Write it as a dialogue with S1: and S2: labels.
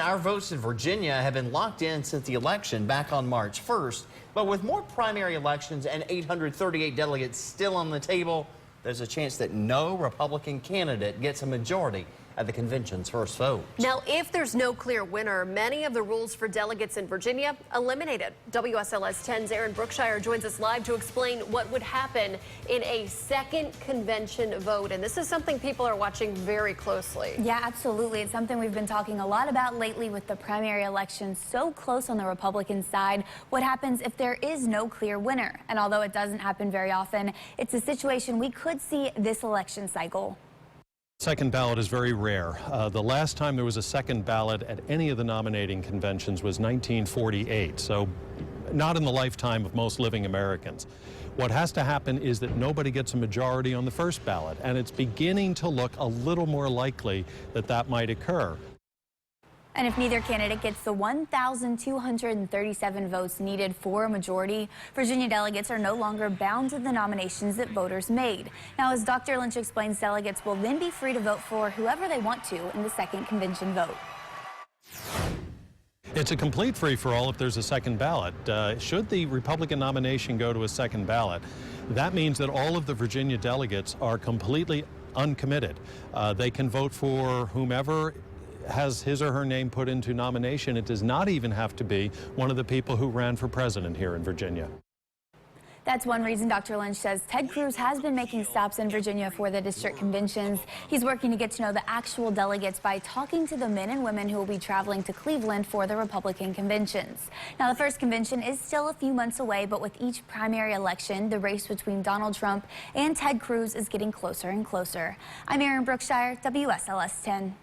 S1: our votes in Virginia have been locked in since the election back on March 1st. But with more primary elections and 838 delegates still on the table, there's a chance that no Republican candidate gets a majority at the convention's first vote.
S2: Now, if there's no clear winner, many of the rules for delegates in Virginia eliminated. WSLS 10's Aaron Brookshire joins us live to explain what would happen in a second convention vote. And this is something people are watching very closely.
S3: Yeah, absolutely. It's something we've been talking a lot about lately with the primary elections so close on the Republican side. What happens if there is no clear winner? And although it doesn't happen very often, it's a situation we could see this election cycle.
S4: Second ballot is very rare. The last time there was a second ballot at any of the nominating conventions was 1948, so not in the lifetime of most living Americans. What has to happen is that nobody gets a majority on the first ballot, and it's beginning to look a little more likely that that might occur.
S3: And if neither candidate gets the 1,237 votes needed for a majority, Virginia delegates are no longer bound to the nominations that voters made. Now, as Dr. Lynch explains, delegates will then be free to vote for whoever they want to in the second convention vote.
S4: It's a complete free-for-all if there's a second ballot. Should the Republican nomination go to a second ballot, that means that all of the Virginia delegates are completely uncommitted. They can vote for whomever has his or her name put into nomination. It does not even have to be one of the people who ran for president here in Virginia.
S3: That's one reason Dr. Lynch says Ted Cruz has been making stops in Virginia for the district conventions. He's working to get to know the actual delegates by talking to the men and women who will be traveling to Cleveland for the Republican conventions. Now, the first convention is still a few months away, but with each primary election, the race between Donald Trump and Ted Cruz is getting closer and closer. I'm Aaron Brookshire, WSLS 10.